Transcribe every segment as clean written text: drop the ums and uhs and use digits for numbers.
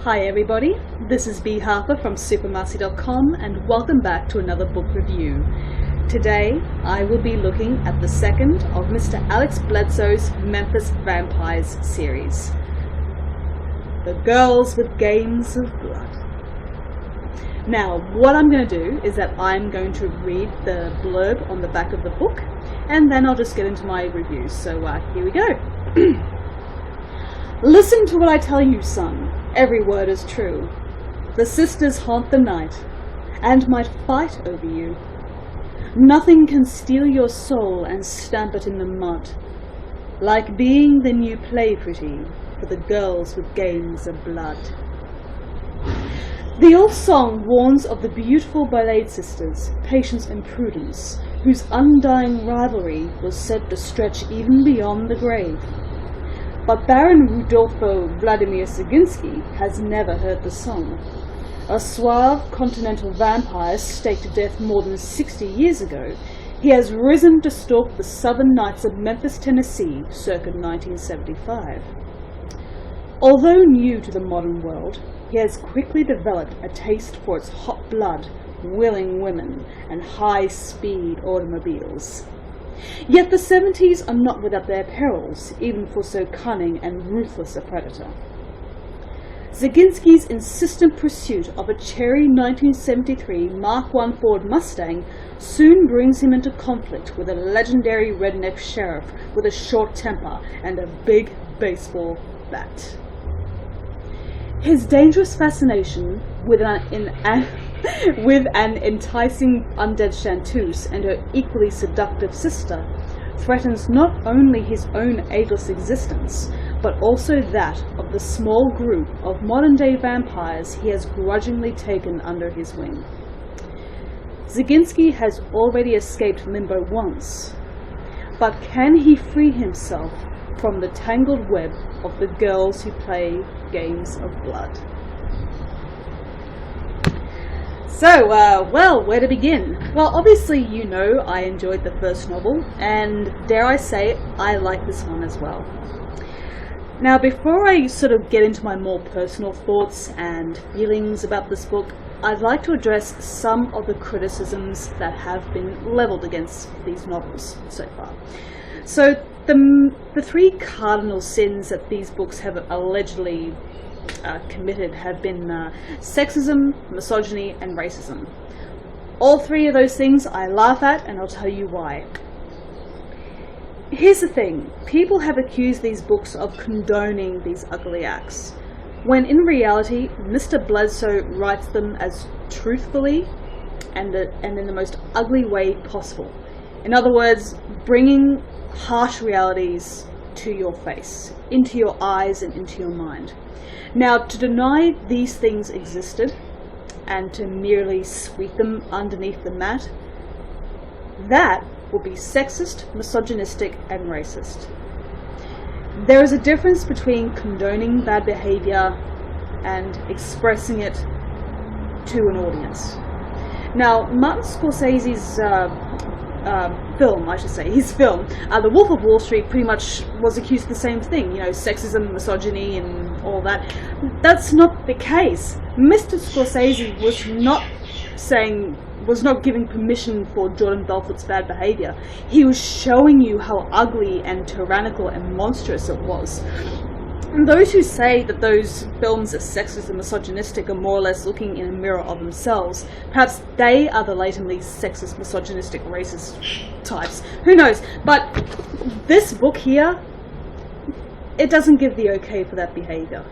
Hi everybody, this is B. Harper from supermarcy.com and welcome back to another book review. Today I will be looking at the second of Mr. Alex Bledsoe's Memphis Vampires series, The Girls with Games of Blood. Now, what I'm going to do is that I'm going to read the blurb on the back of the book and then I'll just get into my reviews. So here we go. Listen to what I tell you, son. Every word is true. The sisters haunt the night, and might fight over you. Nothing can steal your soul and stamp it in the mud. Like being the new play pretty for the girls with games of blood. The old song warns of the beautiful Balade sisters, Patience and Prudence, whose undying rivalry was said to stretch even beyond the grave. But Baron Rudolfo Vladimir Zaginski has never heard the song. A suave continental vampire staked to death more than 60 years ago, he has risen to stalk the southern nights of Memphis, Tennessee, circa 1975. Although new to the modern world, he has quickly developed a taste for its hot blood, willing women, and high-speed automobiles. Yet the 70s are not without their perils, even for so cunning and ruthless a predator. Zaginski's insistent pursuit of a cherry 1973 Mark I Ford Mustang soon brings him into conflict with a legendary redneck sheriff with a short temper and a big baseball bat. His dangerous fascination with an enticing undead chanteuse and her equally seductive sister threatens not only his own ageless existence, but also that of the small group of modern-day vampires he has grudgingly taken under his wing. Zaginski has already escaped limbo once, but can he free himself from the tangled web of the girls who play games of blood? So, where to begin? Well, obviously you know I enjoyed the first novel, and dare I say, I like this one as well. Now, before I sort of get into my more personal thoughts and feelings about this book, I'd like to address some of the criticisms that have been leveled against these novels so far. So, the three cardinal sins that these books have allegedly committed have been sexism, misogyny, and racism. All three of those things I laugh at, and I'll tell you why. Here's the thing, people have accused these books of condoning these ugly acts, when in reality, Mr. Bledsoe writes them as truthfully and in the most ugly way possible. In other words, bringing harsh realities to your face, into your eyes and into your mind. Now, to deny these things existed, and to merely sweep them underneath the mat, that would be sexist, misogynistic, and racist. There is a difference between condoning bad behavior and expressing it to an audience. Now, Martin Scorsese's his film, The Wolf of Wall Street, pretty much was accused of the same thing, sexism, misogyny, and all that. That's not the case. Mr. Scorsese was not giving permission for Jordan Belfort's bad behavior. He was showing you how ugly and tyrannical and monstrous it was. And those who say that those films are sexist and misogynistic are more or less looking in a mirror of themselves. Perhaps they are the latently sexist, misogynistic, racist types. Who knows? But this book here, it doesn't give the okay for that behavior.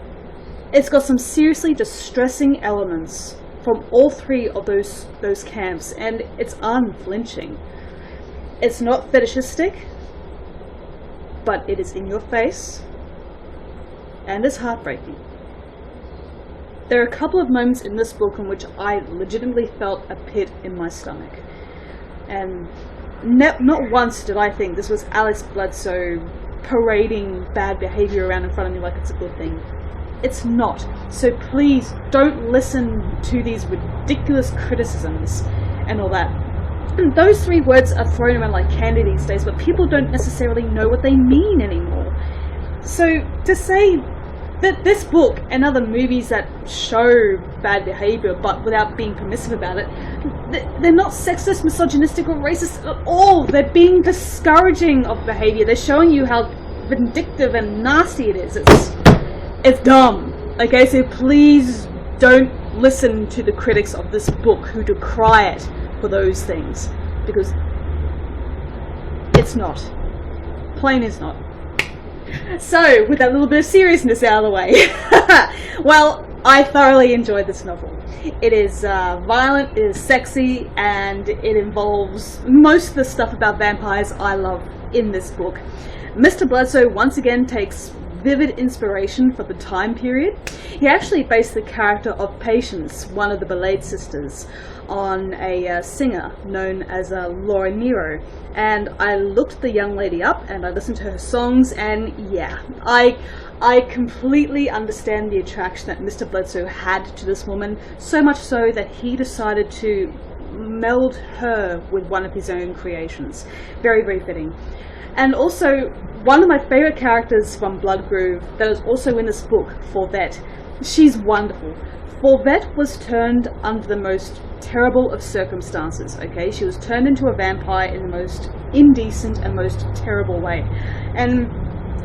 It's got some seriously distressing elements from all three of those camps, and it's unflinching. It's not fetishistic, but it is in your face. And it's heartbreaking. There are a couple of moments in this book in which I legitimately felt a pit in my stomach. And not once did I think this was Alex Bledsoe parading bad behavior around in front of me like it's a good thing. It's not. So please don't listen to these ridiculous criticisms and all that. Those three words are thrown around like candy these days, but people don't necessarily know what they mean anymore. So to say this book and other movies that show bad behavior but without being permissive about it, they're not sexist, misogynistic or racist at all. They're being discouraging of behavior. They're showing you how vindictive and nasty it is. It's dumb. Okay, so please don't listen to the critics of this book who decry it for those things, because it's not. Plain is not. So, with that little bit of seriousness out of the way, well, I thoroughly enjoyed this novel. It is violent, it is sexy, and it involves most of the stuff about vampires I love in this book. Mr. Bledsoe once again takes vivid inspiration from the time period. He actually based the character of Patience, one of the Belaid sisters, on a singer known as Laura Nero. And I looked the young lady up and I listened to her songs, and yeah, I completely understand the attraction that Mr. Bledsoe had to this woman, so much so that he decided to meld her with one of his own creations. Very, very fitting. And also, one of my favourite characters from Bloodgroove that is also in this book, Forvette. She's wonderful. Forvette was turned under the most terrible of circumstances, okay? She was turned into a vampire in the most indecent and most terrible way. And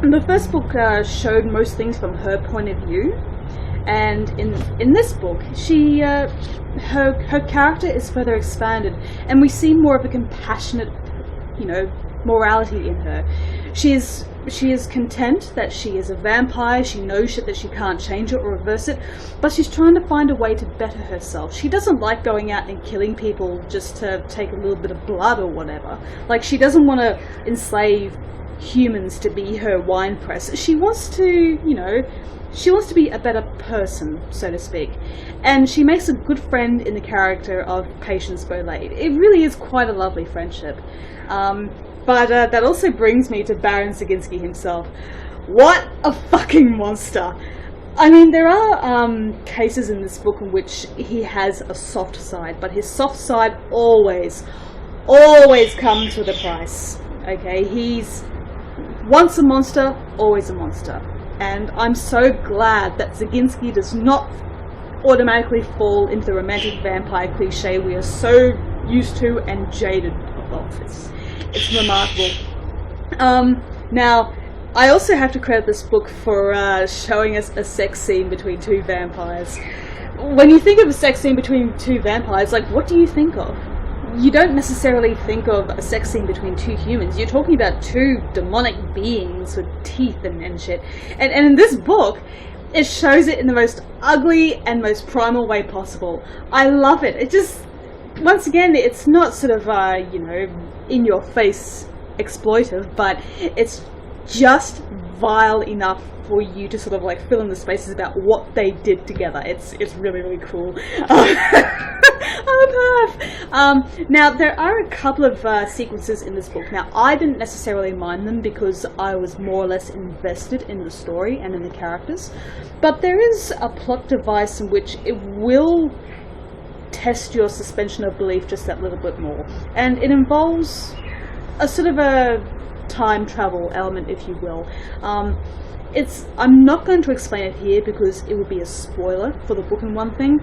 the first book showed most things from her point of view. And in this book, her character is further expanded, and we see more of a compassionate, morality in her. She is content that she is a vampire. She knows that she can't change it or reverse it, but she's trying to find a way to better herself. She doesn't like going out and killing people just to take a little bit of blood or whatever. Like, she doesn't want to enslave humans to be her wine press. She wants to, she wants to be a better person, so to speak. And she makes a good friend in the character of Patience Belaid. It really is quite a lovely friendship. But that also brings me to Baron Zaginski himself. What a fucking monster! I mean, there are cases in this book in which he has a soft side, but his soft side always comes with a price. Okay, he's once a monster, always a monster. And I'm so glad that Zaginski does not automatically fall into the romantic vampire cliche we are so used to and jaded of. It's remarkable. Now, I also have to credit this book for showing us a sex scene between two vampires. When you think of a sex scene between two vampires, like, what do you think of? You don't necessarily think of a sex scene between two humans. You're talking about two demonic beings with teeth and shit. And in this book, it shows it in the most ugly and most primal way possible. I love it. It just, once again, it's not sort of, in your face exploitive, but it's just vile enough for you to sort of like fill in the spaces about what they did together. It's really, really cool. Now, there are a couple of sequences in this book. Now, I didn't necessarily mind them because I was more or less invested in the story and in the characters, but there is a plot device in which it will test your suspension of belief just that little bit more, and it involves a sort of a time travel element, if you will. I'm not going to explain it here because it would be a spoiler for the book, and one thing,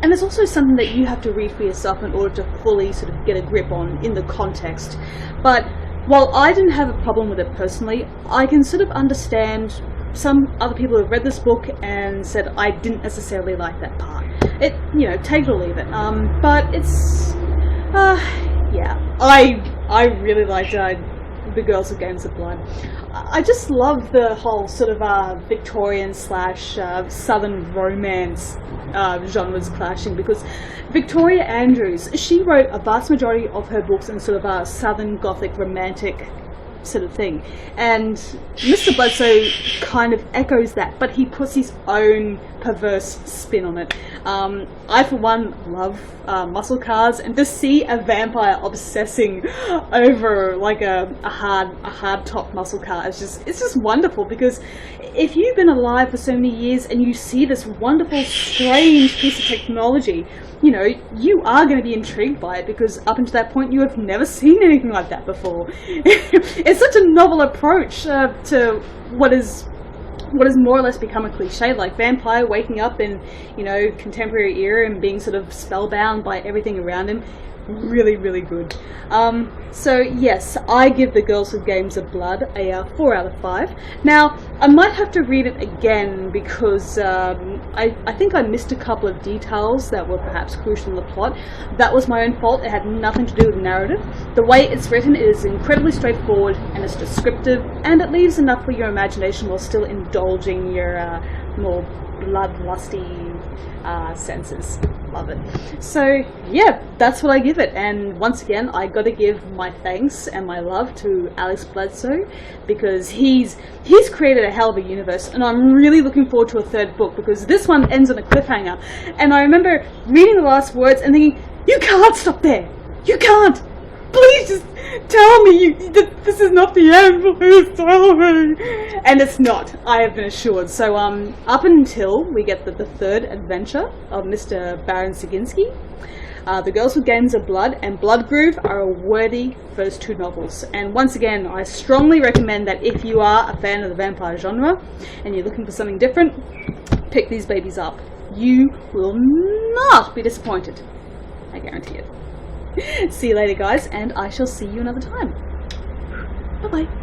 and it's also something that you have to read for yourself in order to fully sort of get a grip on in the context. But while I didn't have a problem with it personally, I can sort of understand some other people who have read this book and said I didn't necessarily like that part. It, take it or leave it. But it's, yeah, I really liked The Girls of Games of Blood. I just love the whole sort of Victorian / Southern romance genres clashing, because Victoria Andrews, she wrote a vast majority of her books in sort of a Southern Gothic romantic sort of thing, and Mr. Bledsoe kind of echoes that, but he puts his own perverse spin on it. I, for one, love muscle cars, and to see a vampire obsessing over like a hard top muscle car it's just wonderful, because if you've been alive for so many years and you see this wonderful, strange piece of technology, you are going to be intrigued by it, because up until that point you have never seen anything like that before. It's such a novel approach to what is what has more or less become a cliche, like vampire waking up in, you know, contemporary era and being sort of spellbound by everything around him. Really, really good. So yes, I give The Girls with Games of Blood a 4 out of 5. Now, I might have to read it again because I think I missed a couple of details that were perhaps crucial in the plot. That was my own fault. It had nothing to do with the narrative. The way it's written is incredibly straightforward and it's descriptive, and it leaves enough for your imagination while still indulging your more bloodlusty senses. Love it. So yeah, that's what I give it. And once again, I gotta give my thanks and my love to Alex Bledsoe, because he's created a hell of a universe, and I'm really looking forward to a third book, because this one ends on a cliffhanger. And I remember reading the last words and thinking, you can't stop there, you can't, please just tell me this is not the end, please tell me. And it's not, I have been assured. So up until we get the third adventure of Mr. Baron Zaginski, The Girls with Games of Blood and Bloodgroove are a worthy first two novels. And once again, I strongly recommend that if you are a fan of the vampire genre and you're looking for something different, pick these babies up. You will not be disappointed, I guarantee it. See you later, guys, and I shall see you another time. Bye-bye.